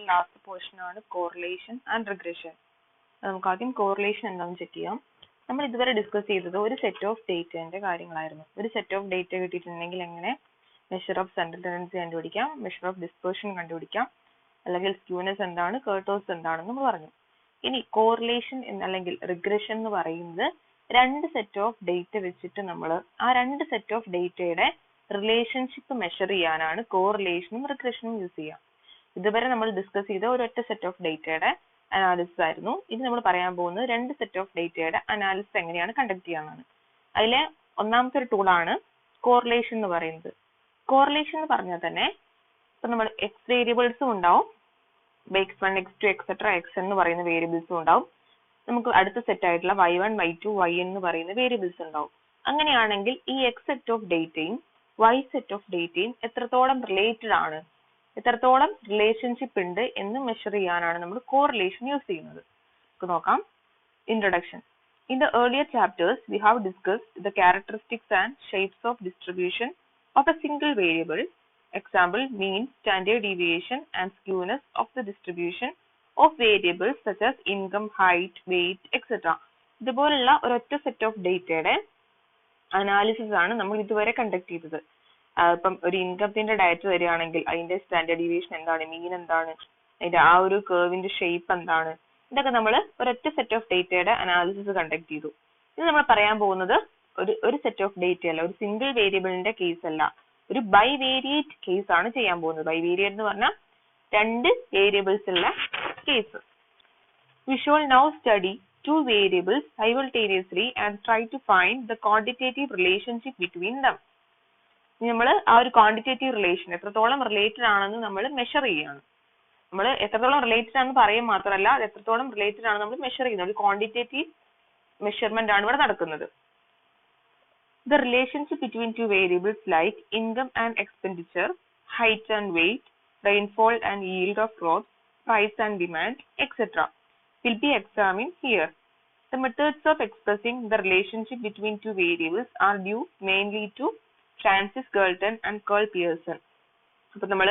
Last portion ആണ് correlation and regression. നമുക്ക് ആദ്യം കോറിലേഷൻ എന്താണെന്ന് ചെക്ക് ചെയ്യാം. നമ്മൾ ഇതുവരെ ഡിസ്കസ് ചെയ്തത് ഒരു സെറ്റ് ഓഫ് ഡേറ്റയുടെ കാര്യങ്ങളായിരുന്നു. ഒരു സെറ്റ് ഓഫ് ഡേറ്റ കിട്ടിയിട്ടുണ്ടെങ്കിൽ എങ്ങനെ മെഷർ ഓഫ് സെൻട്രൽ ടെൻഡൻസി കണ്ടുപിടിക്കാം, മെഷർ ഓഫ് ഡിസ്പേർഷൻ കണ്ടുപിടിക്കാം, അല്ലെങ്കിൽ സ്ക്യൂനെസ് എന്താണ്, കർട്ടോസ് എന്താണെന്ന് നമ്മൾ പറഞ്ഞു. ഇനി കോറിലേഷൻ അല്ലെങ്കിൽ റിഗ്രഷൻ എന്ന് പറയുന്നത് രണ്ട് സെറ്റ് ഓഫ് ഡേറ്റ വെച്ചിട്ട് നമ്മൾ ആ രണ്ട് സെറ്റ് ഓഫ് ഡേറ്റയുടെ റിലേഷൻഷിപ്പ് മെഷർ ചെയ്യാനാണ് കോറിലേഷനും റിഗ്രഷനും യൂസ് ചെയ്യുക. ഇതുവരെ നമ്മൾ ഡിസ്കസ് ചെയ്ത ഒരൊറ്റ സെറ്റ് ഓഫ് ഡേറ്റയുടെ അനാലിസിസ് ആയിരുന്നു. ഇനി നമ്മൾ പറയാൻ പോകുന്നത് രണ്ട് സെറ്റ് ഓഫ് ഡേറ്റയുടെ അനാലിസിസ് എങ്ങനെയാണ് കണ്ടക്ട് ചെയ്യാനാണ്. അതിലെ ഒന്നാമത്തെ ഒരു ടൂളാണ് കോറിലേഷൻ എന്ന് പറയുന്നത്. കോറിലേഷൻ എന്ന് പറഞ്ഞാൽ തന്നെ ഇപ്പൊ നമ്മൾ എക്സ് വേരിയബിൾസും ഉണ്ടാവും, x1 x2 എക്സെട്ര x എന്ന് പറയുന്ന വേരിയബിൾസും ഉണ്ടാവും. നമുക്ക് അടുത്ത സെറ്റ് ആയിട്ടുള്ള y1 y2 y എന്ന് പറയുന്ന വേരിയബിൾസ് ഉണ്ടാവും. അങ്ങനെയാണെങ്കിൽ ഈ എക്സ് സെറ്റ് ഓഫ് ഡേറ്റയും y സെറ്റ് ഓഫ് ഡേറ്റയും എത്രത്തോളം റിലേറ്റഡ് ആണ്, എത്രത്തോളം റിലേഷൻഷിപ്പ് ഉണ്ട് എന്ന് മെഷർ ചെയ്യാനാണ് നമ്മൾ കോറിലേഷൻ യൂസ് ചെയ്യുന്നത്. നമുക്ക് നോക്കാം. Introduction. In the earlier chapters, we have discussed the characteristics and shapes of distribution of a single variable. Example, mean, standard deviation and skewness of the distribution of variables such as income, height, weight, etc. ഇതുപോലുള്ള ഒരൊറ്റ set of ഡേറ്റയുടെ analysis ആണ് നമ്മൾ ഇതുവരെ conduct ചെയ്തത്. ഇപ്പം ഒരു ഇൻകത്തിന്റെ diet വരികയാണെങ്കിൽ അതിന്റെ സ്റ്റാൻഡേർഡ് ഡീവിയേഷൻ എന്താണ്, മീൻ എന്താണ്, അതിന്റെ ആ ഒരു കർവിന്റെ ഷേപ്പ് എന്താണ്, ഇതൊക്കെ നമ്മൾ ഒരൊറ്റ സെറ്റ് ഓഫ് ഡേറ്റയുടെ അനാലിസിസ് കണ്ടക്ട് ചെയ്തു. ഇത് നമ്മൾ പറയാൻ പോകുന്നത് ഒരു സെറ്റ് ഓഫ് ഡേറ്റ അല്ല, ഒരു സിംഗിൾ വേരിയബിളിന്റെ കേസ് അല്ല, ഒരു ബൈവേരിയേറ്റ് കേസ് ആണ് ചെയ്യാൻ പോകുന്നത്. ബൈവേരിയേറ്റ് എന്ന് പറഞ്ഞാൽ രണ്ട് വേരിയബിൾസ് ഉള്ള case. We shall now study two variables simultaneously and try to find the quantitative relationship between them. നമ്മൾ ആ ഒരു ക്വാണ്ടിറ്റേറ്റീവ് റിലേഷൻ എത്രത്തോളം റിലേറ്റഡ് ആണെന്ന് നമ്മൾ മെഷർ ചെയ്യുകയാണ്. നമ്മൾ എത്രത്തോളം റിലേറ്റഡ് ആണെന്ന് പറയും മാത്രമല്ല, അത് എത്രത്തോളം റിലേറ്റഡ് ആണ് നമ്മൾ മെഷർ ചെയ്യുന്നത്. ഒരു ക്വാണ്ടിറ്റേറ്റീവ് മെഷർമെന്റ് ആണ് ഇവിടെ നടക്കുന്നത്. The relationship between two variables like income and expenditure, height and weight, rainfall and yield of crops, price and demand, etc. will be examined here. The methods of expressing the relationship between two variables are due mainly to Francis Galton and Carl Pearson. അപ്പോൾ നമ്മൾ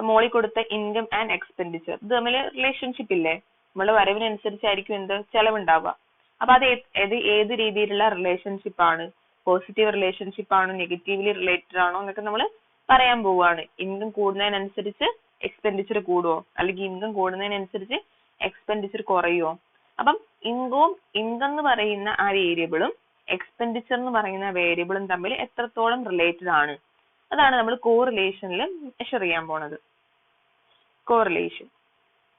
മോളിൽ കൊടുത്ത income and expenditure ഇത് തമ്മിൽ relationship ഇല്ലേ, നമ്മളെ വരവിനനുസരിച്ചായിരിക്കും എന്ത് ചെലവുണ്ടാവുക. അപ്പൊ അത് ഏത് രീതിയിലുള്ള റിലേഷൻഷിപ്പ് ആണ്, പോസിറ്റീവ് റിലേഷൻഷിപ്പ് ആണോ, നെഗറ്റീവ്ലി റിലേറ്റഡ് ആണോ എന്നൊക്കെ നമ്മൾ പറയാൻ പോവുകയാണ്. ഇൻകം കൂടുന്നതിനനുസരിച്ച് എക്സ്പെൻഡിച്ചർ കൂടുവോ, അല്ലെങ്കിൽ ഇൻകം കൂടുന്നതിനനുസരിച്ച് എക്സ്പെൻഡിച്ചർ കുറയുമോ. അപ്പം ഇൻകം എന്ന് പറയുന്ന ആ വേരിയബിളും എക്സ്പെൻഡിച്ചർ എന്ന് പറയുന്ന വേരിയബിളും തമ്മിൽ എത്രത്തോളം റിലേറ്റഡ് ആണ്, അതാണ് നമ്മൾ കോറിലേഷനിൽ മെഷർ ചെയ്യാൻ പോണത്.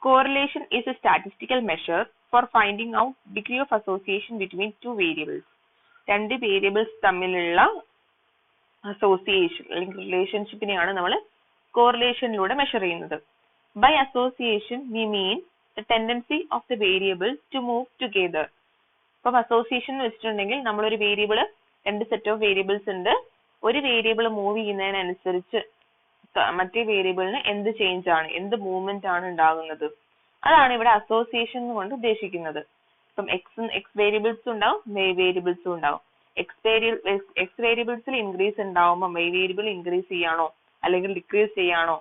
Correlation is a statistical measure for finding out degree of association between two variables. രണ്ട് വേരിയബിൾസ് തമ്മിലുള്ള അസോസിയേഷൻ അല്ലെങ്കിൽ റിലേഷൻഷിപ്പിനെയാണ് നമ്മൾ കോറിലേഷനിലൂടെ മെഷർ ചെയ്യുന്നത്. By association we mean the tendency of the variable to move together. അപ്പം അസോസിയേഷൻ എന്ന് വെച്ചിട്ടുണ്ടെങ്കിൽ നമ്മളൊരു വേരിയബിള്, രണ്ട് സെറ്റ് ഓഫ് വേരിയബിൾസ് ഉണ്ട്, ഒരു വേരിയബിൾ മൂവ് ചെയ്യുന്നതിനനുസരിച്ച് മറ്റേ വേരിയബിളിന് എന്ത് ചേഞ്ച് ആണ്, എന്ത് മൂവ്മെന്റ് ആണ് ഉണ്ടാകുന്നത്, അതാണ് ഇവിടെ അസോസിയേഷൻ കൊണ്ട് ഉദ്ദേശിക്കുന്നത്. ഇപ്പം എക്സ് വേരിയബിൾസും ഉണ്ടാവും, വൈ വേരിയബിൾസും ഉണ്ടാവും. എക്സ് വേരിയബിൾസിൽ ഇൻക്രീസ് ഉണ്ടാവുമ്പോൾ വൈ വേരിയബിൾ ഇൻക്രീസ് ചെയ്യാണോ അല്ലെങ്കിൽ ഡിക്രീസ് ചെയ്യാണോ,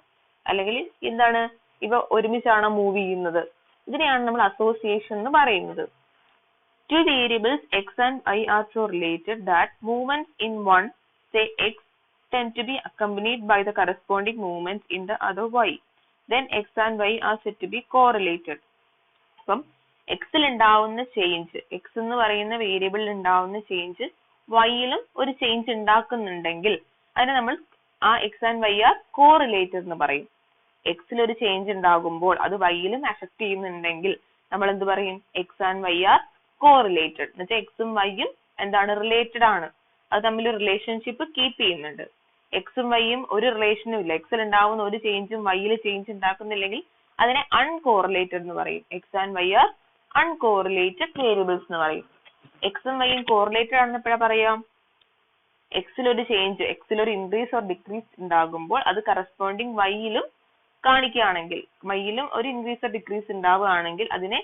അല്ലെങ്കിൽ എന്താണ് ഇവ ഒരുമിച്ചാണോ മൂവ് ചെയ്യുന്നത്, ഇതിനെയാണ് നമ്മൾ അസോസിയേഷൻ എന്ന് പറയുന്നത്. Two variables x and y are so related that movements in one, say x, tend to be accompanied by the corresponding movements in the other y. Then x and y are said to be correlated. അപ്പം എക്സിൽ ഉണ്ടാവുന്ന change, X എന്ന് പറയുന്ന വേരിയബിളിൽ ഉണ്ടാവുന്ന change വൈയിലും ഒരു change ഉണ്ടാക്കുന്നുണ്ടെങ്കിൽ അതിനെ നമ്മൾ ആ x and y are correlated എന്ന് പറയും. എക്സിൽ ഒരു ചേഞ്ച് ഉണ്ടാകുമ്പോൾ അത് വൈയിലും അഫക്ട് ചെയ്യുന്നുണ്ടെങ്കിൽ നമ്മൾ എന്ത് പറയും, x and y are correlated. എന്നുവെച്ചാൽ എക്സും വൈയും എന്താണ്, റിലേറ്റഡ് ആണ്, അത് തമ്മിൽ റിലേഷൻഷിപ്പ് കീപ്പ് ചെയ്യുന്നുണ്ട്. എക്സും വൈയും ഒരു റിലേഷനും ഇല്ല, എക്സിൽ ഉണ്ടാവുന്ന ഒരു ചേഞ്ചും വൈയിൽ ചേഞ്ച് ഉണ്ടാക്കുന്നില്ലെങ്കിൽ അതിനെ അൺകോറിലേറ്റഡ് എന്ന് പറയും. X and y are uncorrelated variables എന്ന് പറയും. എക്സും വൈയും കോറിലേറ്റഡ് ആണെന്ന് എപ്പോഴാ പറയാം, എക്സിൽ ഒരു ചേഞ്ച്, എക്സിൽ ഒരു ഇൻക്രീസ് ഓർ ഡിക്രീസ് ഉണ്ടാകുമ്പോൾ അത് കറസ്പോണ്ടിങ് വൈയിലും കാണിക്കുകയാണെങ്കിൽ, വൈയിലും ഒരു ഇൻക്രീസ് ഓർ ഡിക്രീസ് ഉണ്ടാവുകയാണെങ്കിൽ അതിനെ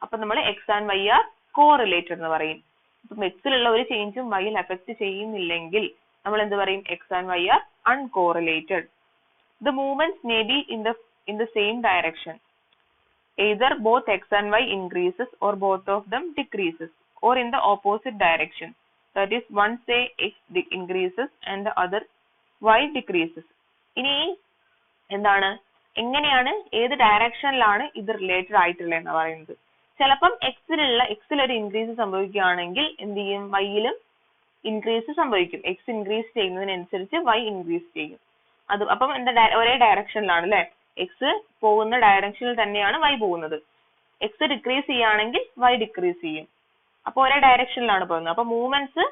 അപ്പൊ നമ്മൾ x and y are correlated എന്ന് പറയും. ഇപ്പം എക്സിലുള്ള ഒരു ചേഞ്ചും വൈയിൽ അഫക്ട് ചെയ്യുന്നില്ലെങ്കിൽ നമ്മൾ എന്ത് പറയും, x and y are uncorrelated. The movements may be in the same direction. Either both x and y increases or both of them decreases, or in the opposite direction. That is, one say x increases and the other y decreases. ഇനി എന്താണ്, എങ്ങനെയാണ്, ഏത് ഡയറക്ഷനിലാണ് ഇത് related ആയിട്ടുള്ളത് എന്ന് പറയുന്നത്. ചിലപ്പം എക്സിൽ ഒരു ഇൻക്രീസ് സംഭവിക്കുകയാണെങ്കിൽ എന്ത് ചെയ്യും, വൈയിലും ഇൻക്രീസ് സംഭവിക്കും. എക്സ് ഇൻക്രീസ് ചെയ്യുന്നതിനനുസരിച്ച് വൈ ഇൻക്രീസ് ചെയ്യും. അത് അപ്പം എന്താ, ഒരേ ഡയറക്ഷനിലാണ് അല്ലെ, എക്സ് പോകുന്ന ഡയറക്ഷനിൽ തന്നെയാണ് വൈ പോകുന്നത്. എക്സ് ഡിക്രീസ് ചെയ്യുകയാണെങ്കിൽ വൈ ഡിക്രീസ് ചെയ്യും. അപ്പൊ ഒരേ ഡയറക്ഷനിലാണ് പോകുന്നത്. അപ്പൊ മൂവ്മെന്റ്സ്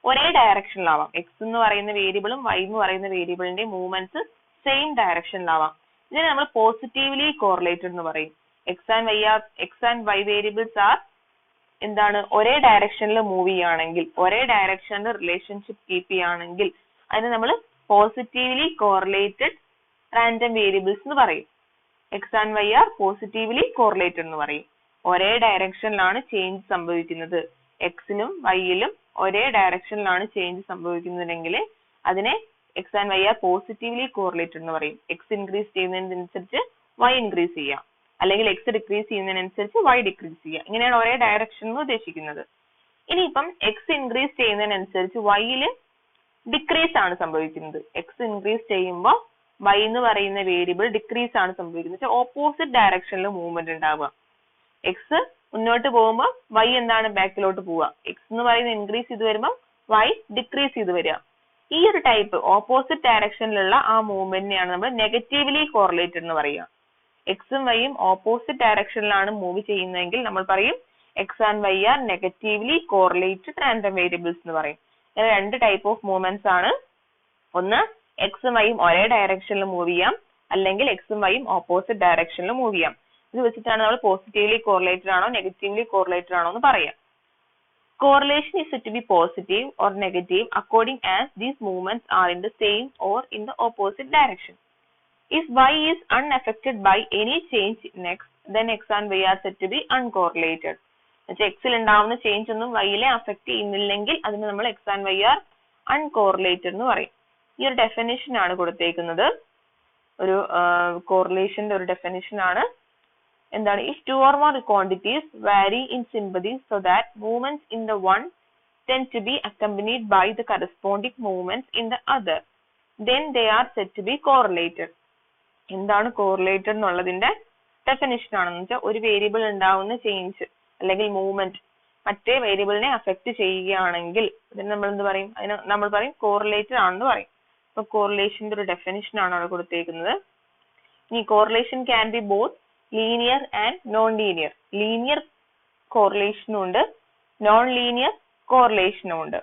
ഒരേ ഡയറക്ഷനിലാവാം. എക്സ് എന്ന് പറയുന്ന വേരിയബിളും വൈ എന്ന് പറയുന്ന വേരിയബിളിന്റെ മൂവ്മെന്റ്സ് സെയിം ഡയറക്ഷനിലാവാം. ഇതിനെ നമ്മൾ പോസിറ്റീവ്ലി കോറിലേറ്റഡ് എന്ന് പറയും. X and y variables are എന്താണ്, ഒരേ ഡയറക്ഷനിൽ മൂവ് ചെയ്യുകയാണെങ്കിൽ, ഒരേ ഡയറക്ഷനിൽ റിലേഷൻഷിപ്പ് കീപ്പ് ചെയ്യുകയാണെങ്കിൽ അതിന് നമ്മൾ പോസിറ്റീവ്ലി കോറിലേറ്റഡ് റാൻഡം വേരിയബിൾസ് എന്ന് പറയും. X and y are positively correlated എന്ന് പറയും. ഒരേ ഡയറക്ഷനിലാണ് ചേഞ്ച് സംഭവിക്കുന്നത്. എക്സിലും വൈയിലും ഒരേ ഡയറക്ഷനിലാണ് ചേഞ്ച് സംഭവിക്കുന്നതെങ്കിൽ അതിനെ x and y are positively correlated എന്ന് പറയും. എക്സ് ഇൻക്രീസ് ചെയ്യുന്നതിനനുസരിച്ച് വൈ ഇൻക്രീസ് ചെയ്യാം, അല്ലെങ്കിൽ എക്സ് ഡിക്രീസ് ചെയ്യുന്നതിനനുസരിച്ച് വൈ ഡിക്രീസ് ചെയ്യുക. ഇങ്ങനെയാണ് ഒരേ ഡയറക്ഷൻ എന്ന് ഉദ്ദേശിക്കുന്നത്. ഇനിയിപ്പം എക്സ് ഇൻക്രീസ് ചെയ്യുന്നതിനനുസരിച്ച് വൈയിൽ ഡിക്രീസ് ആണ് സംഭവിക്കുന്നത്. എക്സ് ഇൻക്രീസ് ചെയ്യുമ്പോൾ വൈ എന്ന് പറയുന്ന വേരിയബിൾ ഡിക്രീസ് ആണ് സംഭവിക്കുന്നത്. ഓപ്പോസിറ്റ് ഡയറക്ഷനിൽ മൂവ്മെന്റ് ഉണ്ടാവുക. എക്സ് മുന്നോട്ട് പോകുമ്പോൾ വൈ എന്താണ്, ബാക്കിലോട്ട് പോവുക. എക്സ് എന്ന് പറയുന്ന ഇൻക്രീസ് ചെയ്ത് വരുമ്പോൾ വൈ ഡിക്രീസ് ചെയ്ത് വരിക. ഈ ഒരു ടൈപ്പ് ഓപ്പോസിറ്റ് ഡയറക്ഷനിലുള്ള ആ മൂവ്മെന്റിനെയാണ് നമ്മൾ നെഗറ്റീവ്ലി കോറിലേറ്റഡ് എന്ന് പറയുക. എക്സും വൈയും ഓപ്പോസിറ്റ് ഡയറക്ഷനിലാണ് മൂവ് ചെയ്യുന്നതെങ്കിൽ നമ്മൾ പറയും x and y are negatively correlated random variables എന്ന് പറയും. ഇങ്ങനെ രണ്ട് ടൈപ്പ് ഓഫ് മൂവ്മെന്റ്സ് ആണ്. ഒന്ന്, എക്സും വൈയും ഒരേ ഡയറക്ഷനിൽ മൂവ് ചെയ്യാം, അല്ലെങ്കിൽ എക്സും വൈയും ഓപ്പോസിറ്റ് ഡയറക്ഷനിൽ മൂവ് ചെയ്യാം. ഇത് വെച്ചിട്ടാണ് നമ്മൾ പോസിറ്റീവ്ലി കോറിലേറ്റഡ് ആണോ നെഗറ്റീവ്ലി കോറിലേറ്റഡ് ആണോ എന്ന് പറയാം. Correlation is said to be positive or negative according as these movements are in the same or in the opposite direction. If y is unaffected by any change in x, then x and y are said to be uncorrelated. എക്സിൽ ഉണ്ടാവുന്ന change ഒന്നും വൈയിലെ affect ചെയ്യുന്നില്ലെങ്കിൽ അതിന് നമ്മൾ x and y are uncorrelated എന്ന് പറയും. ഈ ഒരു ഡെഫിനിഷൻ ആണ് കൊടുത്തേക്കുന്നത്. ഒരു കോറിലേഷന്റെ ഒരു ഡെഫിനിഷൻ ആണ്. എന്താണ്, if two or more quantities vary in sympathy so that movements in the one tend to be accompanied by the corresponding movements in the other, then they are said to be correlated. എന്താണ് correlated എന്നുള്ളതിന്റെ definition ആണെന്ന് വെച്ചാൽ, ഒരു variable ഉണ്ടാവുന്ന change അല്ലെങ്കിൽ movement മറ്റേ വേരിയബിളിനെ affect ചെയ്യുകയാണെങ്കിൽ അതിന് നമ്മൾ എന്ത് പറയും, അതിന് നമ്മൾ പറയും കോറിലേറ്റഡ് ആണെന്ന് പറയും. അപ്പൊ കോറിലേഷന്റെ ഒരു ഡെഫിനിഷൻ ആണ് അവിടെ കൊടുത്തേക്കുന്നത്. ഇനി correlation can be both linear and non linear. Linear കോറിലേഷനും ഉണ്ട്, നോൺ ലീനിയർ കോറിലേഷനും ഉണ്ട്.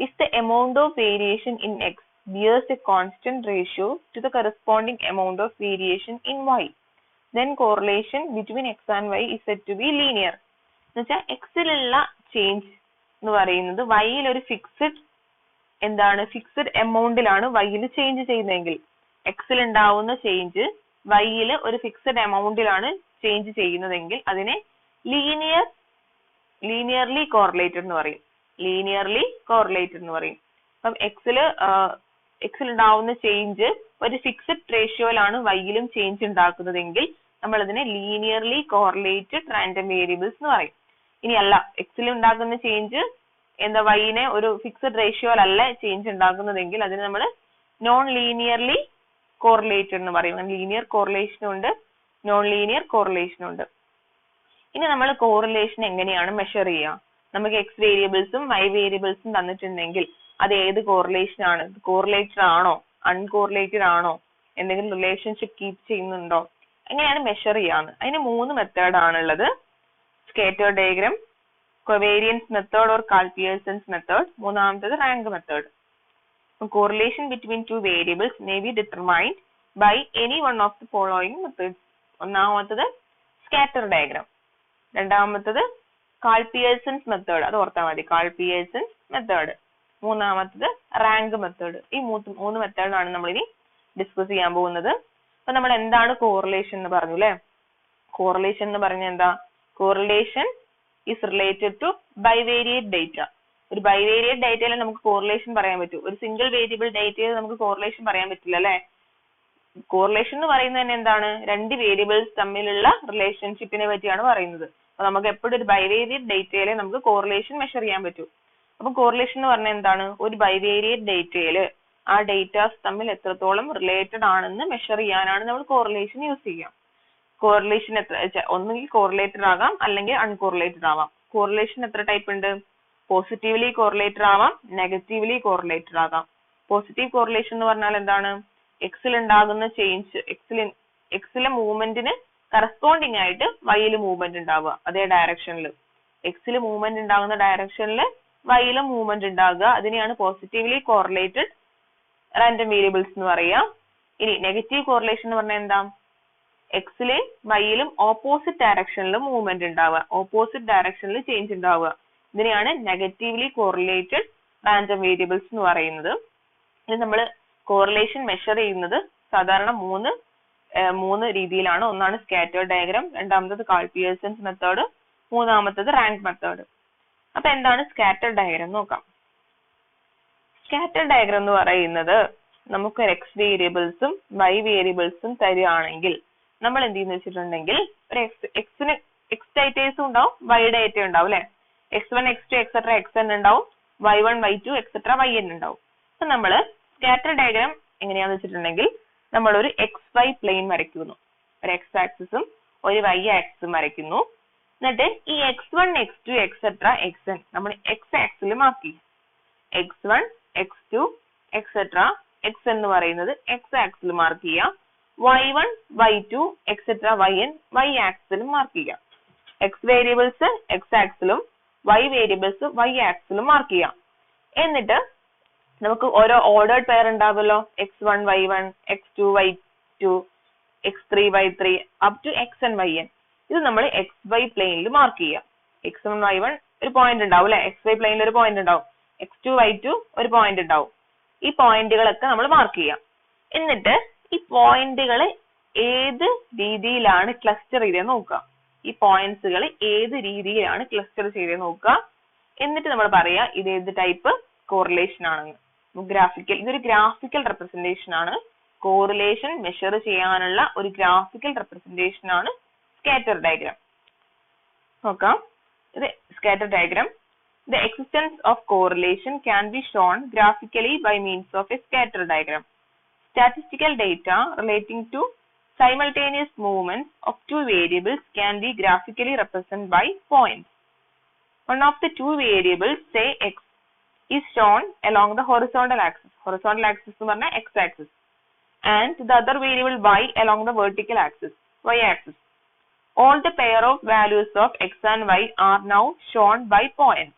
If the amount of variation in X bears a constant ratio to the corresponding amount of variation in y, then correlation between x and y is said to be linear. എന്നുവെച്ചാൽ എക്സിലുള്ള change എന്ന് പറയുന്നത് വൈയിൽ ഒരു fixed എമൗണ്ടിലാണ് വൈയിൽ change ചെയ്യുന്നതെങ്കിൽ, എക്സിൽ ഉണ്ടാവുന്ന change വൈയിൽ ഒരു fixed എമൗണ്ടിലാണ് change ചെയ്യുന്നതെങ്കിൽ അതിനെ ലീനിയർലി കോറിലേറ്റഡ് എന്ന് പറയും. ലീനിയർലി കോറിലേറ്റഡ് എന്ന് പറയും. അപ്പം എക്സിൽ ഉണ്ടാവുന്ന ചേഞ്ച് ഒരു ഫിക്സഡ് റേഷ്യോയിലാണ് വൈയിലും ചേഞ്ച് ഉണ്ടാക്കുന്നതെങ്കിൽ നമ്മൾ അതിനെ ലീനിയർലി കോറിലേറ്റഡ് റാൻഡം വേരിയബിൾസ് എന്ന് പറയും. ഇനി അല്ല, എക്സിൽ ഉണ്ടാക്കുന്ന ചേഞ്ച് വൈനെ ഒരു ഫിക്സഡ് റേഷ്യോയിലല്ല ചേഞ്ച് ഉണ്ടാക്കുന്നതെങ്കിൽ അതിന് നമ്മൾ നോൺ ലീനിയർലി കോറിലേറ്റഡ് എന്ന് പറയും. ലീനിയർ കോറിലേഷനും ഉണ്ട്, നോൺ ലീനിയർ കോറിലേഷനും ഉണ്ട്. ഇനി നമ്മൾ കോറിലേഷൻ എങ്ങനെയാണ് മെഷർ ചെയ്യുക? നമുക്ക് എക്സ് വേരിയബിൾസും വൈ വേരിയബിൾസും തന്നിട്ടുണ്ടെങ്കിൽ അത് ഏത് കോറിലേഷൻ ആണ്, കോറിലേറ്റഡ് ആണോ അൺകോറിലേറ്റഡ് ആണോ, എന്തെങ്കിലും റിലേഷൻഷിപ്പ് കീപ്പ് ചെയ്യുന്നുണ്ടോ, എങ്ങനെയാണ് മെഷർ ചെയ്യാന്ന്? അതിന് 3 മെത്തേഡ് ആണുള്ളത്. Scattered diagram, covariance method or Karl Pearson's method, മൂന്നാമത്തേത് rank method. Correlation between two variables may be determined by any one of the following methods. ഒന്നാമത്തത് സ്കാറ്റർ ഡയഗ്രാം, രണ്ടാമത്തത് കാൾ-പിയേഴ്സൺസ് മെത്തേഡ്, അത് ഓർത്താൽ മതി, കാൾ-പിയേഴ്സൺസ് മെത്തേഡ്. മൂന്നാമത്തത് റാങ്ക് മെത്തേഡ്. ഈ 3 മെത്തേഡാണ് നമ്മൾ ഇനി ഡിസ്കസ് ചെയ്യാൻ പോകുന്നത്. അപ്പൊ നമ്മൾ എന്താണ് കോറിലേഷൻ എന്ന് പറഞ്ഞു അല്ലെ? കോറിലേഷൻ എന്ന് പറഞ്ഞാൽ എന്താ? Correlation is related to bivariate data. ഒരു ബൈവേരിയേറ്റ് ഡേറ്റയിൽ നമുക്ക് കോറിലേഷൻ പറയാൻ പറ്റും. ഒരു സിംഗിൾ വേരിയബിൾ ഡേറ്റയിൽ നമുക്ക് കോറിലേഷൻ പറയാൻ പറ്റില്ല അല്ലെ? കോറിലേഷൻ എന്ന് പറയുന്നത് തന്നെ എന്താണ്, രണ്ട് വേരിയബിൾസ് തമ്മിലുള്ള റിലേഷൻഷിപ്പിനെ പറ്റിയാണ് പറയുന്നത്. അപ്പൊ നമുക്ക് എപ്പോഴും ഒരു ബൈവേരിയറ്റ് ഡേറ്റയിലെ നമുക്ക് കോറിലേഷൻ മെഷർ ചെയ്യാൻ പറ്റൂ. അപ്പൊ കോറിലേഷൻ എന്ന് പറഞ്ഞാൽ എന്താണ്, ഒരു ബൈവേരിയറ്റ് ഡേറ്റയില് ആ ഡേറ്റാസ് തമ്മിൽ എത്രത്തോളം റിലേറ്റഡ് ആണെന്ന് മെഷർ ചെയ്യാനാണ് നമ്മൾ കോറിലേഷൻ യൂസ് ചെയ്യുക. കോറിലേഷൻ ഒന്നുകിൽ കോറിലേറ്റഡ് ആകാം അല്ലെങ്കിൽ അൺകോറിലേറ്റഡ് ആവാം. കോറിലേഷൻ എത്ര ടൈപ്പ് ഉണ്ട്, പോസിറ്റീവ്ലി കോറിലേറ്റഡ് ആവാം, നെഗറ്റീവ്ലി കോറിലേറ്റഡ് ആകാം. പോസിറ്റീവ് കോറിലേഷൻ എന്ന് പറഞ്ഞാൽ എന്താണ്, എക്സിൽ ഉണ്ടാകുന്ന ചേഞ്ച്, എക്സിലെ മൂവ്മെന്റിന് കറസ്പോണ്ടിങ് ആയിട്ട് വൈയിൽ മൂവ്മെന്റ് ഉണ്ടാവുക അതേ ഡയറക്ഷനിൽ. എക്സിൽ മൂവ്മെന്റ് ഉണ്ടാകുന്ന ഡയറക്ഷനിൽ വൈയിലും മൂവ്മെന്റ് ഉണ്ടാകുക, അതിനെയാണ് പോസിറ്റീവ്ലി കോറിലേറ്റഡ് റാൻഡം വേരിയബിൾസ് എന്ന് പറയാം. ഇനി നെഗറ്റീവ് കോറിലേഷൻ എന്ന് പറഞ്ഞാൽ എന്താ, എക്സിലെയും വൈയിലും ഓപ്പോസിറ്റ് ഡയറക്ഷനിൽ മൂവ്മെന്റ് ഉണ്ടാവുക, ഓപ്പോസിറ്റ് ഡയറക്ഷനിൽ ചേഞ്ച് ഉണ്ടാവുക. ഇതിനെയാണ് നെഗറ്റീവ്ലി കോറിലേറ്റഡ് റാൻഡം വേരിയബിൾസ് എന്ന് പറയുന്നത്. ഇത് നമ്മൾ കോറിലേഷൻ മെഷർ ചെയ്യുന്നത് സാധാരണ മൂന്ന് രീതിയിലാണ്. ഒന്നാണ് സ്കാറ്റേർഡ് ഡയഗ്രാം, രണ്ടാമത്തത് കാൾ-പിയേഴ്സൺസ് മെത്തേഡ്, മൂന്നാമത്തത് റാങ്ക് മെത്തേഡ്. അപ്പൊ എന്താണ് സ്കാറ്റേർഡ് ഡയഗ്രാം നോക്കാം. സ്കാറ്റേർഡ് ഡയഗ്രാം എന്ന് പറയുന്നത് നമുക്ക് എക്സ് വേരിയബിൾസും വൈ വേരിയബിൾസും തരികയാണെങ്കിൽ നമ്മൾ എന്ത് ചെയ്യുന്ന വെച്ചിട്ടുണ്ടെങ്കിൽ ഒരു എക്സിന് എക്സ് ഡേറ്റേഴ്സും ഉണ്ടാവും, വൈ ഡേറ്റ ഉണ്ടാവും അല്ലെ. x1 x2 എക്സെട്ര xn ഉണ്ടാവും, y1 y2 എക്സെട്ര yn ഉണ്ടാവും. അപ്പൊ നമ്മള് സ്കാറ്റർ ഡയഗ്രാം എങ്ങനെയാന്ന് വെച്ചിട്ടുണ്ടെങ്കിൽ നമ്മൾ ഒരു XY പ്ലെയിൻ വരയ്ക്കുന്നു, ഒരു x ആക്സിസും ഒരു y ആക്സിസും വരയ്ക്കുന്നു. എന്നിട്ട് ഈ x1 x2 എക്സെട്ര xn നമ്മൾ x ആക്സിൽ മാർക്ക് ചെയ്യും. x1 x2 എക്സെട്ര xn എന്ന് പറയുന്നത് x ആക്സിൽ മാർക്ക് ചെയ്യാം. y1 y2 etcetera yn y axis mark ചെയ്യാം. x വേരിയബിൾസ് x ആക്സിലും y വേരിയബിൾസ് y ആക്സിലും മാർക്ക് ചെയ്യാം. എന്നിട്ട് നമുക്ക് ഓരോ ഓർഡേർഡ് പെയർ ഉണ്ടാവുമല്ലോ, x1 y1 x2 y2 x3 y3 up to xn yn. ഇത് നമ്മൾ xy പ്ലെയിനിൽ മാർക്ക് ചെയ്യാം. x1 y1 ഒരു പോയിന്റ് ഉണ്ടാവും അല്ലെ, xy പ്ലെയിനിൽ ഒരു പോയിന്റ് ഉണ്ടാവും, x2 y2 ഒരു പോയിന്റ് ഉണ്ടാവും. ഈ പോയിന്റുകളൊക്കെ നമ്മൾ മാർക്ക് ചെയ്യാം. എന്നിട്ട് ഈ പോയിന്റുകളെ ഏത് രീതിയിലാണ് ക്ലസ്റ്റർ ചെയ്തത് നോക്കുക. ഈ പോയിന്റ്സുകൾ ഏത് രീതിയിലാണ് ക്ലസ്റ്റർ ചെയ്തത് നോക്കുക. എന്നിട്ട് നമ്മൾ പറയാ ഇത് ഏത് ടൈപ്പ് കോറിലേഷൻ ആണെന്ന്. ഗ്രാഫിക്കൽ, ഇതൊരു ഗ്രാഫിക്കൽ റെപ്രസെന്റേഷൻ ആണ്. കോറിലേഷൻ മെഷർ ചെയ്യാനുള്ള ഒരു ഗ്രാഫിക്കൽ റെപ്രസെന്റേഷൻ ആണ് സ്കാറ്റർ ഡയഗ്രാം. നോക്കാം, ഇത് scatter diagram. The existence of correlation can be shown graphically by means of a scatter diagram. Statistical data relating to simultaneous movements of two variables can be graphically represented by points. One of the two variables, say x, is shown along the horizontal axis. Horizontal axis എന്ന് പറഞ്ഞാൽ x axis. And the other variable y along the vertical axis, y axis. All the pair of values of x and y are now shown by points.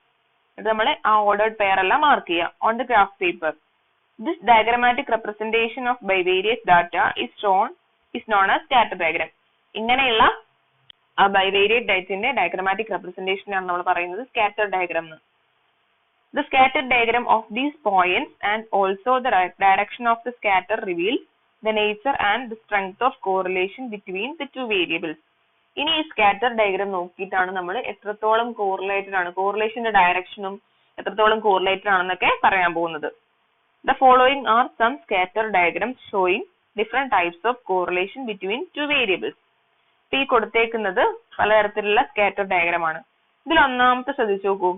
ഇത് നമ്മൾ ആ ordered pair എല്ലാം mark ചെയ്യുക on the graph paper. This diagrammatic representation of bivariate data is known as scatter diagram. ഇങ്ങനെയുള്ള ആ bivariate ഡേറ്റയുടെ diagrammatic representation ആണ് നമ്മൾ പറയുന്നത് സ്കാറ്റർ ഡയഗ്രാം എന്ന്. The scatter diagram of these points and also the direction of the scatter reveals the nature and the strength of correlation between the two variables. ഇനി ഈ scatter diagram നോക്കിയിട്ടാണ് നമ്മൾ എത്രത്തോളം correlated ആണ്, കോറിലേഷന്റെ ഡയറക്ഷനും എത്രത്തോളം കോറിലേറ്റഡ് ആണെന്നൊക്കെ പറയാൻ പോകുന്നത്. The following are some scatter diagrams showing different types of correlation between two variables. ഈ കൊടുത്തേക്കുന്നത് പലതരത്തിലുള്ള സ്കാറ്റർ ഡയഗ്രാം ആണ്. ഇതിൽ ഒന്നാമത്തെ ശ്രദ്ധിച്ചു നോക്കൂ,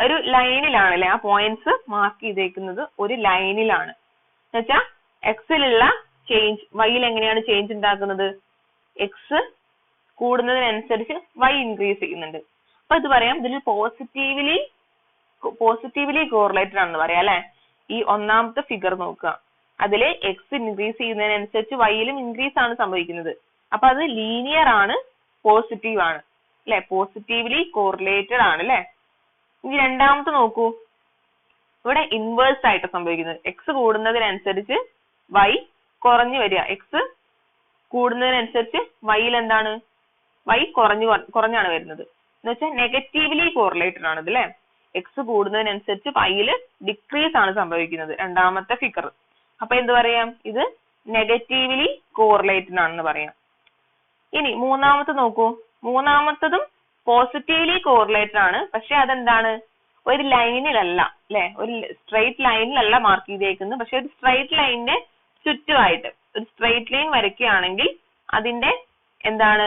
ഒരു ലൈനിലാണ് അല്ലെ, ആ പോയിന്റ്സ് മാർക്ക് ചെയ്തേക്കുന്നത് ഒരു ലൈനിലാണ്. എന്നുവെച്ചാൽ എക്സിലുള്ള ചേഞ്ച് വൈയിൽ എങ്ങനെയാണ് ചേഞ്ച് ഉണ്ടാക്കുന്നത്, എക്സ് കൂടുന്നതിനനുസരിച്ച് വൈ ഇൻക്രീസ് ചെയ്യുന്നുണ്ട്. അപ്പൊ ഇത് പറയാം ഇതിൽ പോസിറ്റീവ്ലി കോറിലേറ്റഡ് ആണെന്ന് പറയാം അല്ലെ. ഈ ഒന്നാമത്തെ ഫിഗർ നോക്കുക, അതില് എക്സ് ഇൻക്രീസ് ചെയ്യുന്നതിനനുസരിച്ച് വൈയിലും ഇൻക്രീസ് ആണ് സംഭവിക്കുന്നത്. അപ്പൊ അത് ലീനിയർ ആണ്, പോസിറ്റീവ് ആണ് അല്ലെ, പോസിറ്റീവ്ലി കോറിലേറ്റഡ് ആണ് അല്ലെ. ഇനി രണ്ടാമത്തെ നോക്കൂ, ഇവിടെ ഇൻവേഴ്സ് ആയിട്ട് സംഭവിക്കുന്നത്, എക്സ് കൂടുന്നതിനനുസരിച്ച് വൈ കുറഞ്ഞു വരിക, എക്സ് കൂടുന്നതിനനുസരിച്ച് വൈയിൽ എന്താണ്, വൈ കുറഞ്ഞാണ് വരുന്നത്. എന്ന് വെച്ചാൽ നെഗറ്റീവ്ലി കോറിലേറ്റഡ് ആണ് ഇത് അല്ലെ. എക്സ് കൂടുന്നതിനനുസരിച്ച് വൈയില് ഡിക്രീസ് ആണ് സംഭവിക്കുന്നത്, രണ്ടാമത്തെ ഫിഗർ. അപ്പൊ എന്ത് പറയാം, ഇത് നെഗറ്റീവ്ലി കോറിലേറ്റഡ് ആണെന്ന് പറയാം. ഇനി മൂന്നാമത്തെ നോക്കൂ, മൂന്നാമത്തതും പോസിറ്റീവ്ലി കോറിലേറ്റഡ് ആണ്, പക്ഷെ അതെന്താണ്, ഒരു ലൈനിലല്ല അല്ലെ, ഒരു സ്ട്രെയിറ്റ് ലൈനിലല്ല മാർക്ക് ചെയ്തേക്കുന്നത്, പക്ഷെ ഒരു സ്ട്രെയിറ്റ് ലൈനിന്റെ ചുറ്റുമായിട്ട് ഒരു സ്ട്രെയിറ്റ് ലൈൻ വരയ്ക്കുകയാണെങ്കിൽ അതിന്റെ എന്താണ്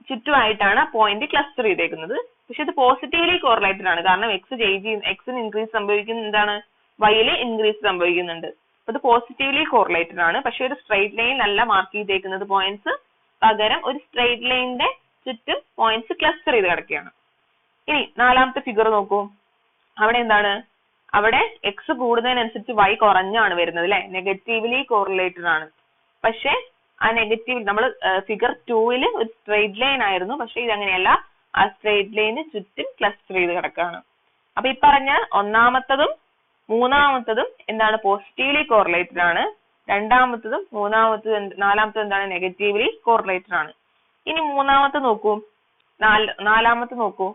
ചുറ്റുമായിട്ടാണ് പോയിന്റ് ക്ലസ്റ്റർ ചെയ്തേക്കുന്നത്. പക്ഷെ ഇത് പോസിറ്റീവ്ലി കോറിലേറ്റഡ് ആണ്. കാരണം എക്സിന് ഇൻക്രീസ് സംഭവിക്കുന്ന എന്താണ് വൈയില് ഇൻക്രീസ് സംഭവിക്കുന്നുണ്ട്. അത് പോസിറ്റീവ്ലി കോറിലേറ്റഡ് ആണ്. പക്ഷെ ഒരു സ്ട്രെയിറ്റ് ലൈൻ അല്ല മാർക്ക് ചെയ്തേക്കുന്നത് പോയിന്റ്സ്, പകരം ഒരു സ്ട്രെയിറ്റ് ലൈനിന്റെ ചുറ്റും പോയിന്റ്സ് ക്ലസ്റ്റർ ചെയ്ത് കിടക്കുകയാണ്. ഇനി നാലാമത്തെ ഫിഗർ നോക്കൂ. അവിടെ എന്താണ്, അവിടെ എക്സ് കൂടുന്നതിനനുസരിച്ച് വൈ കുറഞ്ഞാണ് വരുന്നത് അല്ലെ, നെഗറ്റീവ്ലി കോറിലേറ്റഡ് ആണ്. പക്ഷെ ആ നെഗറ്റീവ് നമ്മൾ ഫിഗർ 2 ഒരു സ്ട്രെയിറ്റ് ലൈൻ ആയിരുന്നു, പക്ഷെ ഇതങ്ങനെയല്ല, ആ സ്ട്രെയിറ്റ് ലൈന് ചുറ്റും ക്ലസ്റ്റർ ചെയ്ത് കിടക്കുകയാണ്. അപ്പൊ ഈ പറഞ്ഞ ഒന്നാമത്തതും മൂന്നാമത്തതും എന്താണ് പോസിറ്റീവ്ലി കോറിലേറ്റഡ് ആണ്. രണ്ടാമത്തതും നാലാമത്തതും എന്താണ് നെഗറ്റീവ്ലി കോറിലേറ്റഡ് ആണ്. ഇനി മൂന്നാമത്തെ നോക്കൂ, നാലാമത്തെ നോക്കൂ.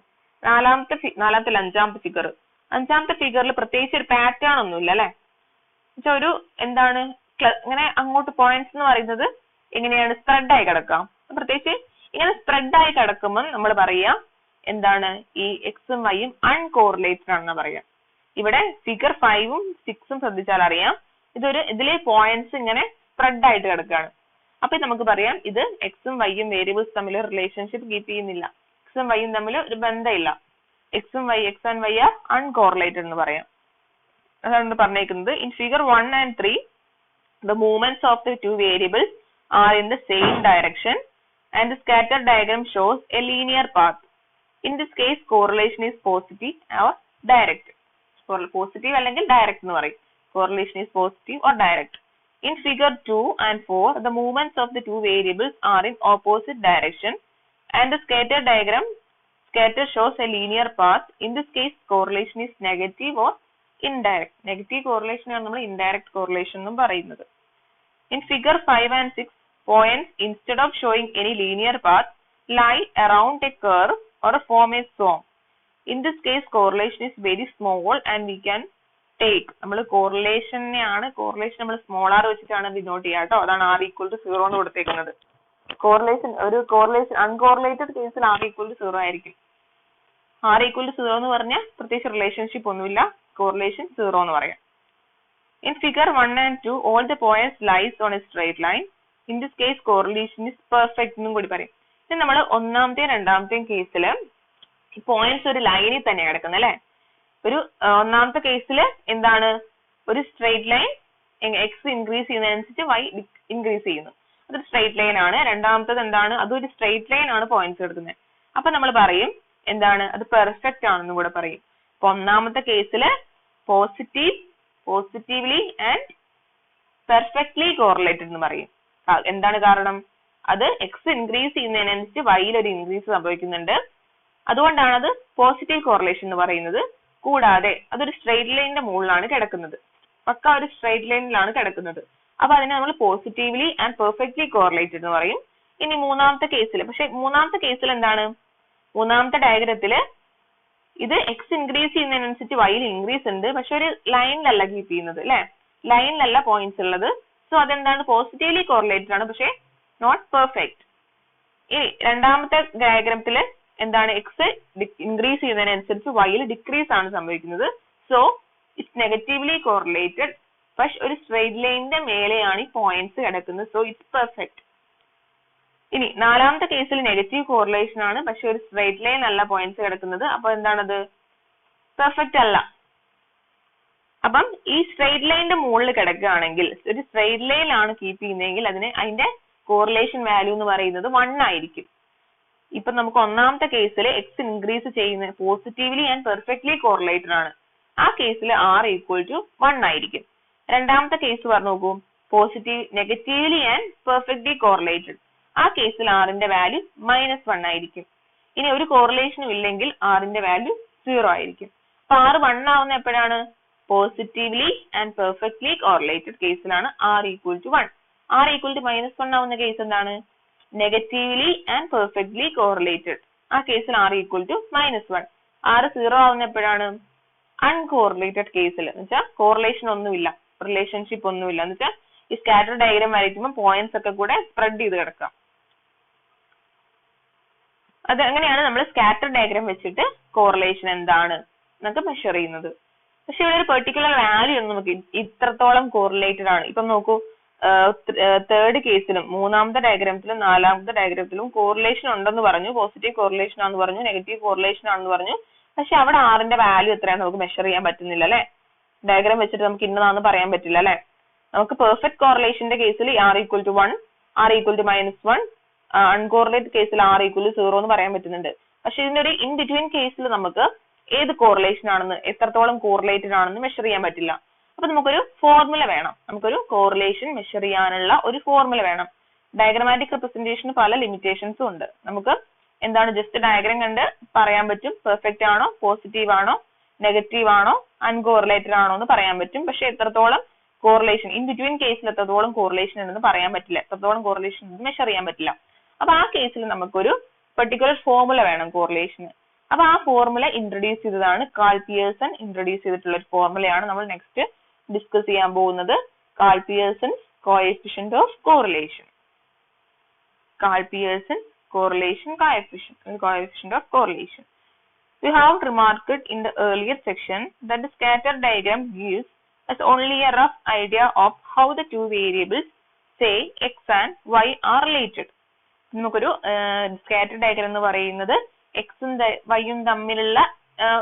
നാലാമത്തെ അഞ്ചാമത്തെ ഫിഗർ. അഞ്ചാമത്തെ ഫിഗറിൽ പ്രത്യേകിച്ച് ഒരു പാറ്റേൺ ഒന്നുമില്ല അല്ലെ. ഒരു എന്താണ് ഇങ്ങനെ അങ്ങോട്ട് പോയിന്റ്സ് എന്ന് പറയുന്നത് എങ്ങനെയാണ് സ്പ്രെഡ് ആയി കിടക്കാം. പ്രത്യേകിച്ച് ഇങ്ങനെ സ്പ്രെഡ് ആയി കിടക്കുമ്പോൾ നമ്മൾ പറയാം എന്താണ് ഈ എക്സും വൈയും അൺകോറിലേറ്റഡ് ആണെന്ന് പറയാം. ഇവിടെ ഫിഗർ 5ഉം 6ഉം ശ്രദ്ധിച്ചാൽ അറിയാം, ഇതിലെ പോയിന്റ്സ് ഇങ്ങനെ സ്പ്രെഡ് ആയിട്ട് കിടക്കുകയാണ്. അപ്പൊ നമുക്ക് പറയാം ഇത് എക്സും വൈയും വേരിയബിൾസ് തമ്മിൽ റിലേഷൻഷിപ്പ് കീപ്പ് ചെയ്യുന്നില്ല, എക്സും വൈയും തമ്മിൽ ഒരു ബന്ധമില്ല. X and y are uncorrelated എന്ന് പറയാം. അതാണ് പറഞ്ഞേക്കുന്നത്. In figure 1 and 3 the movements of the two variables are in the same direction and the scatter diagram shows a linear path. In this case correlation is positive or direct. Positive അല്ലെങ്കിൽ direct എന്ന് പറയും. Correlation is positive or direct. In figure 2 and 4 the movements of the two variables are in opposite direction and the scatter shows a linear path. In this case correlation is negative or indirect. Negative correlation ആണ് നമ്മൾ indirect correlation എന്നും പറയുന്നത്. In figure 5 and 6 points instead of showing any linear path lie around a curve or form a swarm. In this case correlation is very small and we can take നമ്മൾ correlation നമ്മൾ small r വെച്ചിട്ടാണ് denote ചെയ്യുക കേട്ടോ. അതാണ് r equal to 0 എന്ന് കൊടുത്തേക്കുന്നത്. correlation uncorrelated കേസിൽ r equal to 0 ആയിരിക്കും. r equal to 0 എന്ന് പറഞ്ഞാൽ പ്രത്യേകിച്ച് റിലേഷൻഷിപ്പ് ഒന്നുമില്ല, correlation 0 എന്ന് പറയാം. In figure 1 and 2 all the points lies on a straight line. In this case correlation is perfect എന്നും കൂടി പറയും. ഇനി നമ്മൾ ഒന്നാമത്തെയും രണ്ടാമത്തെയും കേസിൽ പോയിന്റ്സ് ഒരു ലൈനിൽ തന്നെ കിടക്കുന്നത് അല്ലെ. ഒരു ഒന്നാമത്തെ കേസിൽ എന്താണ് ഒരു സ്ട്രെയിറ്റ് ലൈൻ എക്സ് ഇൻക്രീസ് ചെയ്യുന്നതനുസരിച്ച് വൈ ഇൻക്രീസ് ചെയ്യുന്നു, അതൊരു സ്ട്രെയിറ്റ് ലൈൻ ആണ്. രണ്ടാമത്തത് എന്താണ്, അതൊരു സ്ട്രെയിറ്റ് ലൈൻ ആണ് പോയിന്റ്സ് എടുക്കുന്നത്. അപ്പൊ നമ്മൾ പറയും എന്താണ് അത് പെർഫെക്റ്റ് ആണെന്നും കൂടെ പറയും. അപ്പൊ ഒന്നാമത്തെ കേസിൽ പോസിറ്റീവ്ലി ആൻഡ് പെർഫെക്റ്റ്ലി കോറിലേറ്റഡ് എന്ന് പറയും. എന്താണ് കാരണം, അത് എക്സ് ഇൻക്രീസ് ചെയ്യുന്നതിനനുസരിച്ച് വൈയിൽ ഒരു ഇൻക്രീസ് സംഭവിക്കുന്നുണ്ട്, അതുകൊണ്ടാണ് അത് പോസിറ്റീവ് കോറിലേഷൻ എന്ന് പറയുന്നത്. കൂടാതെ അതൊരു സ്ട്രെയിറ്റ് ലൈനിന്റെ മുകളിലാണ് കിടക്കുന്നത്, പക്ക ഒരു സ്ട്രെയിറ്റ് ലൈനിലാണ് കിടക്കുന്നത്. അപ്പൊ അതിനെ നമ്മൾ പോസിറ്റീവ്ലി ആൻഡ് പെർഫെക്റ്റ്ലി കോറിലേറ്റഡ് എന്ന് പറയും. ഇനി മൂന്നാമത്തെ കേസിൽ, പക്ഷെ മൂന്നാമത്തെ കേസിൽ എന്താണ്, മൂന്നാമത്തെ ഡയഗ്രത്തില് ഇത് എക്സ് ഇൻക്രീസ് ചെയ്യുന്നതിനനുസരിച്ച് വൈയിൽ ഇൻക്രീസ് ഉണ്ട്, പക്ഷെ ഒരു ലൈനിലല്ല കീപ്പ് ചെയ്യുന്നത് അല്ലെ, ലൈനിലല്ല പോയിന്റ്സ് ഉള്ളത്. സോ അതെന്താണ് പോസിറ്റീവ്ലി കോറിലേറ്റഡ് ആണ്, പക്ഷെ നോട്ട് പെർഫെക്റ്റ്. ഇനി രണ്ടാമത്തെ ഡയഗ്രത്തില് എന്താണ് എക്സ് ഇൻക്രീസ് ചെയ്യുന്നതിനനുസരിച്ച് വൈയിൽ ഡിക്രീസ് ആണ് സംഭവിക്കുന്നത്. സോ ഇറ്റ്സ് നെഗറ്റീവ്ലി കോറിലേറ്റഡ്, പക്ഷെ ഒരു സ്ട്രെയിറ്റ് ലൈനിന്റെ മേലെയാണ് ഈ പോയിന്റ്സ് കിടക്കുന്നത്. So it's perfect. ഇനി നാലാമത്തെ കേസിൽ നെഗറ്റീവ് കോറിലേഷൻ ആണ്, പക്ഷെ ഒരു സ്ട്രെയിറ്റ് ലൈൻ അല്ല പോയിന്റ്സ് കിടക്കുന്നത്. അപ്പൊ എന്താണത് പെർഫെക്റ്റ് അല്ല. അപ്പം ഈ സ്ട്രെയിറ്റ് ലൈനിന്റെ മുകളിൽ കിടക്കുകയാണെങ്കിൽ, ഒരു സ്ട്രെയിറ്റ് ലൈനിലാണ് കീപ്പ് ചെയ്യുന്നതെങ്കിൽ അതിന്റെ കോറിലേഷൻ വാല്യൂ എന്ന് പറയുന്നത് 1 ആയിരിക്കും. ഇപ്പൊ നമുക്ക് ഒന്നാമത്തെ കേസിൽ എക്സ് ഇൻക്രീസ് ചെയ്യുന്ന പോസിറ്റീവ്ലി ആൻഡ് പെർഫെക്റ്റ്ലി കോറിലേറ്റഡ് ആണ്, ആ കേസിൽ r ഈക്വൽ ടു 1 ആയിരിക്കും. രണ്ടാമത്തെ കേസ് പറഞ്ഞു നോക്കൂ, നെഗറ്റീവ്ലി ആൻഡ് പെർഫെക്റ്റ്ലി കോറിലേറ്റഡ്, ആ കേസിൽ ആറിന്റെ വാല്യൂ -1 ആയിരിക്കും. ഇനി ഒരു കോറിലേഷനും ഇല്ലെങ്കിൽ ആറിന്റെ വാല്യൂ 0 ആയിരിക്കും. അപ്പൊ r 1 ആവുന്ന എപ്പോഴാണ്, പോസിറ്റീവ്ലി ആൻഡ് പെർഫെക്റ്റ്ലി കോറിലേറ്റഡ് കേസിലാണ് r equal to 1. r equal to -1 ആവുന്ന കേസ് എന്താണ്, നെഗറ്റീവ്ലി ആൻഡ് പെർഫെക്റ്റ്ലി കോറിലേറ്റഡ്, ആ കേസിൽ r ഈക്വൽ ടു -1. r 0 ആവുന്ന എപ്പോഴാണ്, അൺകോറിലേറ്റഡ് കേസിൽ, എന്ന് വെച്ചാൽ കോറിലേഷൻ ഒന്നുമില്ല, റിലേഷൻഷിപ്പ് ഒന്നുമില്ല, എന്ന് വെച്ചാൽ ഈ സ്കാറ്റർ ഡയഗ്രാം വരയ്ക്കുമ്പോൾ പോയിന്റ്സ് ഒക്കെ കൂടെ സ്പ്രെഡ് ചെയ്ത് കിടക്കാം. അത് അങ്ങനെയാണ് നമ്മൾ സ്കാറ്റർ ഡയഗ്രാം വെച്ചിട്ട് കോറിലേഷൻ എന്താണ് എന്നൊക്കെ മെഷർ ചെയ്യുന്നത്. പക്ഷെ ഇവിടെ ഒരു പെർട്ടിക്കുലർ വാല്യൂ ഒന്നും നമുക്ക് ഇത്രത്തോളം കോറിലേറ്റഡ് ആണ്. ഇപ്പം നോക്കൂ, തേർഡ് കേസിലും മൂന്നാമത്തെ ഡയഗ്രാമത്തിലും നാലാമത്തെ ഡയഗ്രാമത്തിലും കോറിലേഷൻ ഉണ്ടെന്ന് പറഞ്ഞു, പോസിറ്റീവ് കോറിലേഷൻ ആണെന്ന് പറഞ്ഞു, നെഗറ്റീവ് കോറിലേഷൻ ആണെന്ന് പറഞ്ഞു. പക്ഷെ അവിടെ ആറിന്റെ വാല്യൂ എത്രയാണെന്ന് നമുക്ക് മെഷർ ചെയ്യാൻ പറ്റുന്നില്ല അല്ലെ. ഡയഗ്രാം വെച്ചിട്ട് നമുക്ക് ഇന്നതാണെന്ന് പറയാൻ പറ്റില്ല അല്ലെ. നമുക്ക് പെർഫെക്റ്റ് കോറിലേഷന്റെ കേസിൽ R equal to 1, R equal to -1, അൺകോറിലേറ്റ് കേസിൽ R equal to 0 എന്ന് പറയാൻ പറ്റുന്നുണ്ട്. പക്ഷെ ഇതിന്റെ ഒരു ഇൻ ബിറ്റ്വീൻ കേസിൽ നമുക്ക് ഏത് കോറിലേഷൻ ആണെന്ന്, എത്രത്തോളം കോറിലേറ്റഡ് ആണെന്ന് മെഷർ ചെയ്യാൻ പറ്റില്ല. അപ്പൊ നമുക്കൊരു ഫോർമുല വേണം, നമുക്കൊരു കോറിലേഷൻ മെഷർ ചെയ്യാനുള്ള ഒരു ഫോർമുല വേണം. ഡയഗ്രമാറ്റിക് റെപ്രസെന്റേഷന് പല ലിമിറ്റേഷൻസും ഉണ്ട്. നമുക്ക് എന്താണ് ജസ്റ്റ് ഡയഗ്രാം കണ്ട് പറയാൻ പറ്റും പെർഫെക്റ്റ് ആണോ, പോസിറ്റീവ് ആണോ, നെഗറ്റീവ് ആണോ, അൺകോറിലേറ്റഡ് ആണോ എന്ന് പറയാൻ പറ്റും. പക്ഷെ എത്രത്തോളം കോറിലേഷൻ ഇൻ ബിറ്റ്വീൻ കേസിൽ എത്രത്തോളം കോറിലേഷൻ ഉണ്ടെന്ന് പറയാൻ പറ്റില്ല, എത്രത്തോളം കോറിലേഷൻ മെഷർ ചെയ്യാൻ പറ്റില്ല. അപ്പൊ ആ കേസിൽ നമുക്കൊരു പെർട്ടിക്കുലർ ഫോർമുല വേണം കോറിലേഷന്. അപ്പൊ ആ ഫോർമുല ഇൻട്രൊഡ്യൂസ് ചെയ്തതാണ് കാൾ പിയേഴ്സൺ ഇൻട്രൊഡ്യൂസ് ചെയ്തിട്ടുള്ള ഒരു ഫോർമുലയാണ് നമ്മൾ നെക്സ്റ്റ് ഡിസ്കസ് ചെയ്യാൻ പോകുന്നത്. Karl Pearson's coefficient of correlation. Karl Pearson correlation coefficient of correlation. We have remarked in the earlier section that the scatter diagram gives us only a rough idea of how the two variables, say x and y, are related. നമുക്കൊരു scatter diagram എന്ന് പറയുന്നത് എക്സും വൈയും തമ്മിലുള്ള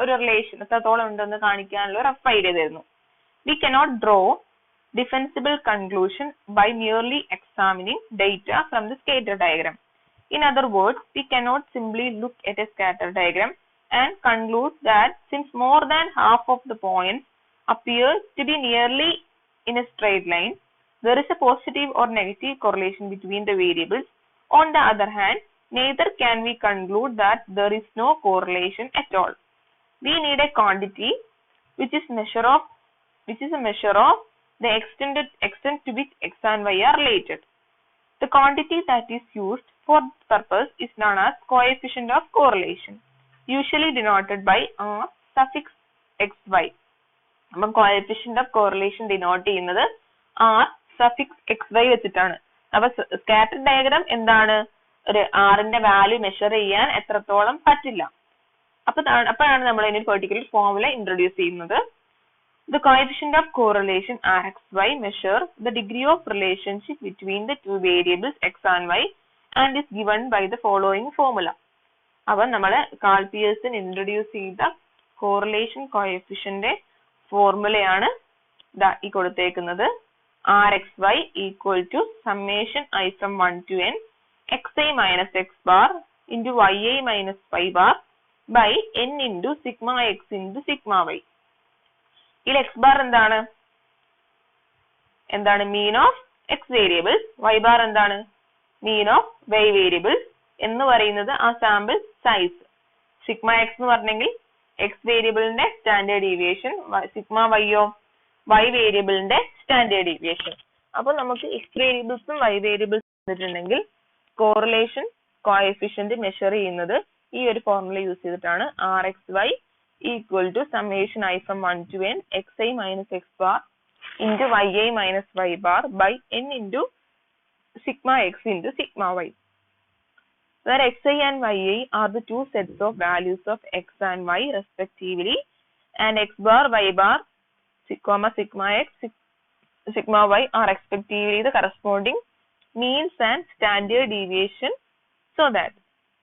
ഒരു relation എത്രത്തോളം ഉണ്ടെന്ന് കാണിക്കാനുള്ള rough idea തരുന്നു. We cannot draw defensible conclusion by merely examining data from the scatter diagram. In other words, we cannot simply look at a scatter diagram and conclude that since more than half of the points appear to be nearly in a straight line, there is a positive or negative correlation between the variables. On the other hand, neither can we conclude that there is no correlation at all. We need a quantity which is a measure of the extent to which x and y are related. The quantity that is used for this purpose is known as coefficient of correlation, usually denoted by R suffix xy. നമ്മൾ coefficient of correlation denote ചെയ്യുന്നത് R suffix xy വെച്ചിട്ടാണ്. അപ്പൊ scatter diagram എന്താണ്, ഒരു ആറിന്റെ value measure ചെയ്യാൻ എത്രത്തോളം പറ്റില്ല. അപ്പോഴാണ് നമ്മൾ ഇതിന് പെർട്ടിക്കുലർ ഫോർമുല ഇൻട്രൊഡ്യൂസ് ചെയ്യുന്നത്. The coefficient of correlation Rxy measure the degree of relationship between the two variables x and y and is given by the following formula. അപ്പോൾ നമ്മൾ കാൾ പിയേഴ്സൺ ഇൻട്രൊഡ്യൂസ് ചെയ്ത കോറിലേഷൻ കോഎഫിഷ്യന്റ് ഫോർമുലയാണ് ഈ കൊടുത്തേക്കുന്നത്. Rxy equal to summation I from 1 to n xi minus x bar into yi minus y bar by n into sigma x into sigma y. ഇതിൽ x bar എന്താണ് mean of x variables, y bar എന്താണ് mean of Y variables എന്ന് പറയുന്നത് ആ sample size. Sigma x എന്ന് പറഞ്ഞെങ്കിൽ X വേരിയബിളിന്റെ standard deviation, sigma വൈയോ Y വേരിയബിളിന്റെ സ്റ്റാൻഡേർഡ് ഡീവിയേഷൻ. അപ്പൊ നമുക്ക് എക്സ് വേരിയബിൾസും വൈ വേരിയബിൾസും വന്നിട്ടുണ്ടെങ്കിൽ കോറിലേഷൻ കോഎഫിഷ്യന്റ് മെഷർ ചെയ്യുന്നത് ഈ ഒരു ഫോർമുല യൂസ് ചെയ്തിട്ടാണ്. Rxy equal to summation I from 1 to n xi minus x bar into yi minus y bar by n into sigma x into sigma y, where xi and yi are the two sets of values of x and y respectively, and x bar, y bar, sigma x, sigma y are respectively the corresponding means and standard deviation, so that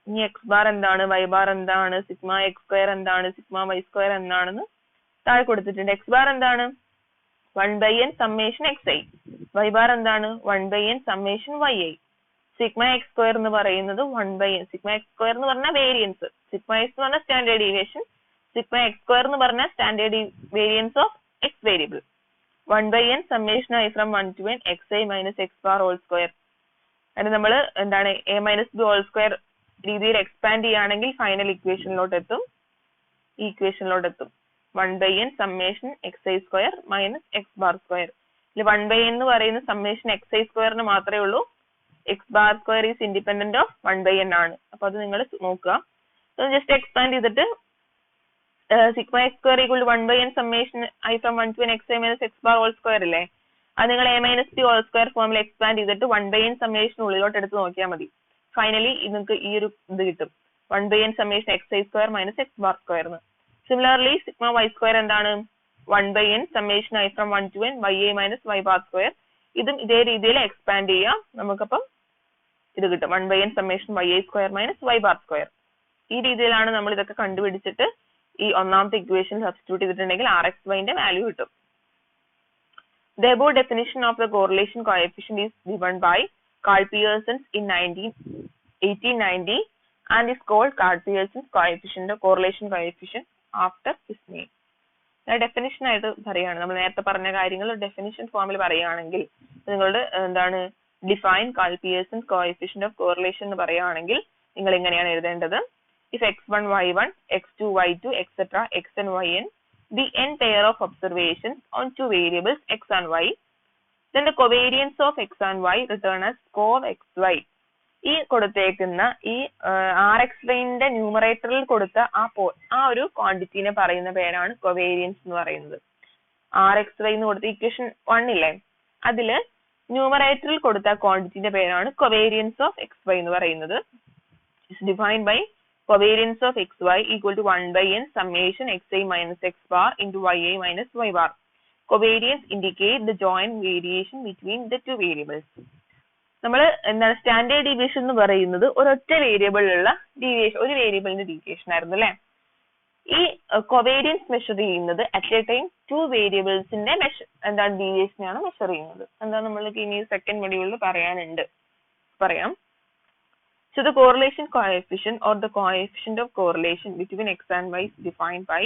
ഇനി X bar എന്താണ്, Y bar എന്താണ്, sigma x square എന്താണ്, sigma y square എന്താണെന്ന് താഴെ കൊടുത്തിട്ടുണ്ട്. X bar എന്താണ് 1/n summation xi, Y bar എന്താണ് 1/n summation yi. Sigma x square എന്ന് പറയുന്നത് 1/n, സിഗ്മ എക്സ് സ്ക്വയർ എന്ന് പറഞ്ഞാൽ വേരിയൻസ്, സിഗ്മ എക്സ് എന്ന് പറഞ്ഞാൽ standard deviation, sigma x square എന്ന് പറഞ്ഞാൽ standard variance of x variable. 1/n summation I from 1 to n xi minus x bar whole square. അതിന് നമ്മൾ എന്താണ് a minus b whole square രീതിയിൽ എക്സ്പാൻഡ് ചെയ്യുകയാണെങ്കിൽ final ഇക്വേഷനിലോട്ട് എത്തും. 1/n summation xi square minus X bar square. ഇതിൽ 1/n എന്ന് പറയുന്ന സമ്മേഷൻ xi സ്ക്വയറിന് മാത്രമേ ഉള്ളൂ, x bar square is independent of 1/n ആണ്. അപ്പൊ അത് നിങ്ങൾ നോക്കുക. ജസ്റ്റ് എക്സ്പാൻഡ് ചെയ്തിട്ട് sigma x square equal to 1/n summation I from 1 to n xi minus x bar whole square ഇല്ലേ, അത് നിങ്ങൾ a minus b whole square ഫോമിൽ എക്സ്പാൻഡ് ചെയ്തിട്ട് 1/n സമ്മേഷൻ ഉള്ളിലോട്ട് എടുത്ത് നോക്കിയാൽ മതി. ഫൈനലി നിങ്ങൾക്ക് ഈ ഒരു ഇത് കിട്ടും, 1/n summation xi square minus X bar square. Similarly sigma y square എന്താണ് 1/n summation I from 1 to n yi minus y bar square ഇതും ഇതേ രീതിയിൽ എക്സ്പാൻഡ് ചെയ്യാം. നമുക്കപ്പം ഇത് കിട്ടും 1/n summation yi square minus y bar square. ഈ രീതിയിലാണ് നമ്മൾ ഇതൊക്കെ കണ്ടുപിടിച്ചിട്ട് ഈ ഒന്നാമത്തെ ഇക്വേഷൻ സബ്സ്റ്റിറ്റ്യൂട്ട് ചെയ്തിട്ടുണ്ടെങ്കിൽ rxy വാല്യൂ കിട്ടും. The above definition of the correlation coefficient is given by Carl Pearson in 1890 and is called Carl Pearson's coefficient, the correlation coefficient after his name. Definition ആയിട്ട് പറയുകയാണ്. നമ്മൾ നേരത്തെ പറഞ്ഞ കാര്യങ്ങൾ ഡെഫിനിഷൻ ഫോമിൽ പറയുകയാണെങ്കിൽ നിങ്ങളുടെ എന്താണ് define Karl Pearson coefficient of correlation എന്ന് പറയുകയാണെങ്കിൽ നിങ്ങൾ എങ്ങനെയാണ് എഴുതേണ്ടത്? If x1 y1 x2 y2 etc xn yn the n pair of observations on two variables x and y, then the covariance of x and y return as cov xy. ഈ കൊടുത്തേക്കുന്ന ഈ rxyന്റെ ന്യൂമറേറ്ററിൽ കൊടുത്ത ആ ഒരു ക്വാണ്ടിറ്റിനെ പറയുന്ന പേരാണ് കൊവേരിയൻസ് എന്ന് പറയുന്നത്. rxy എന്ന് കൊടുത്ത ഇക്വേഷൻ 1 ഇല്ലേ, അതില് ന്യൂമറേറ്ററിൽ കൊടുത്ത ക്വാണ്ടിറ്റിന്റെ പേരാണ് കൊവേരിയൻസ് ഓഫ് xy എന്ന് പറയുന്നത്. It's defined by covariance of xy equal to 1/n summation xi minus x bar into yi minus y bar. Covariance indicate the joint variation between the two variables. നമ്മൾ എന്താണ് standard deviation എന്ന് പറയുന്നത് ഒരൊറ്റ വേരിയബിളിലുള്ള deviation, ഒരു വേരിയബിളിന്റെ deviation ആയിരുന്നു അല്ലെ. ഈ കൊവേരിയൻസ് മെഷർ ചെയ്യുന്നത് അറ്റ് എ ടൈം ടു വേരിയബിൾസിന്റെ എന്താണ് ഡീവിയേഷനാണ് മെഷർ ചെയ്യുന്നത്. എന്താ നമ്മൾക്ക് ഇനി സെക്കൻഡ് മൊഡ്യൂളിൽ പറയാം. So the correlation coefficient or the coefficient of correlation between x and y is defined by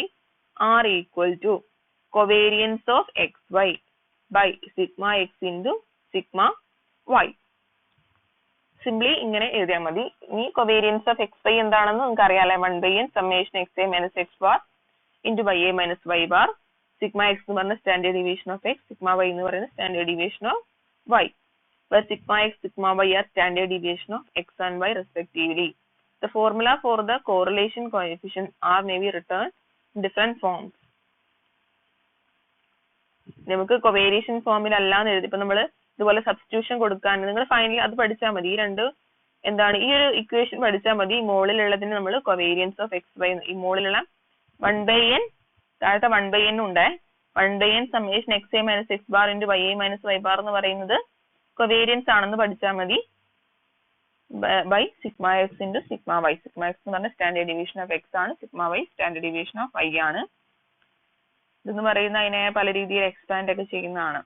r equal to covariance of xy by sigma x into sigma y. Simply ഇങ്ങനെ എഴുതിയാൽ മതി. ഈ covariance of xy എന്താണെന്ന് നിങ്ങൾക്ക് അറിയാലേ, 1/n summation xi minus x bar into yi minus y bar. Sigma x എന്ന് പറഞ്ഞ standard deviation of x, sigma y എന്ന് പറയുന്ന standard deviation of y. Where sigma x, sigma y are standard deviation of x and y respectively. The formula for the correlation coefficient r may be written in different forms. നമുക്ക് കൊവേരിയേഷൻ ഫോമിൽ അല്ലാന്ന് എഴുതി ഇപ്പൊ നമ്മൾ ഇതുപോലെ substitution കൊടുക്കാൻ നിങ്ങൾ finally അത് പഠിച്ചാൽ മതി. ഈ രണ്ട് എന്താണ് ഈ ഒരു ഇക്വേഷൻ പഠിച്ചാൽ മതി. മുകളിലുള്ളതിന് നമ്മൾ കൊവേരിയൻസ് ഓഫ് എക്സ് വൈ, ഈ മുകളിലുള്ള 1/n താഴത്തെ 1/n ഉണ്ട്, 1/n summation X I minus X bar into Y I minus Y bar എന്ന് പറയുന്നത് കൊവേരിയൻസ് ആണെന്ന് പഠിച്ചാൽ മതി. By sigma x into sigma y. Sigma x എന്ന് പറഞ്ഞ സ്റ്റാൻഡേർഡ് ഡിവിഷൻ ഓഫ് എക്സ് ആണ്, sigma y standard division of y ആണ്. ഇതെന്ന് പറയുന്ന അതിനെ പല രീതിയിൽ എക്സ്പാൻഡ് ഒക്കെ ചെയ്യുന്നതാണ്,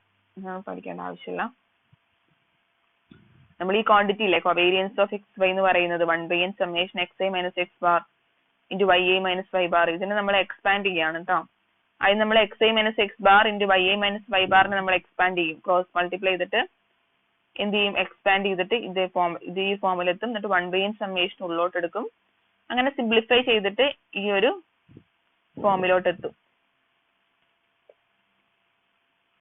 പഠിക്കേണ്ട ആവശ്യമില്ല. നമ്മൾ ഈ ക്വാണ്ടിറ്റി ഇല്ലേ കൊവേരിയൻസ് ഓഫ് എക്സ് വൈ എന്ന് പറയുന്നത് 1/n summation X I minus X bar into Y I minus Y bar, ഇതിനെ നമ്മൾ എക്സ്പാൻഡ് ചെയ്യാണ് കേട്ടോ. അതിന് നമ്മൾ X I minus X bar into Y I minus Y ബാറിനെ നമ്മൾ എക്സ്പാൻഡ് ചെയ്യും, ക്രോസ് മൾട്ടിപ്ലൈ ചെയ്തിട്ട് എന്ത് ചെയ്യും, എക്സ്പാൻഡ് ചെയ്തിട്ട് ഇത് ഈ ഫോമിലെത്തും. എന്നിട്ട് 1/n സമ്മേഷൻ ഉള്ളോട്ട് എടുക്കും. അങ്ങനെ സിംപ്ലിഫൈ ചെയ്തിട്ട് ഈ ഒരു ഫോമിലോട്ട് എത്തും.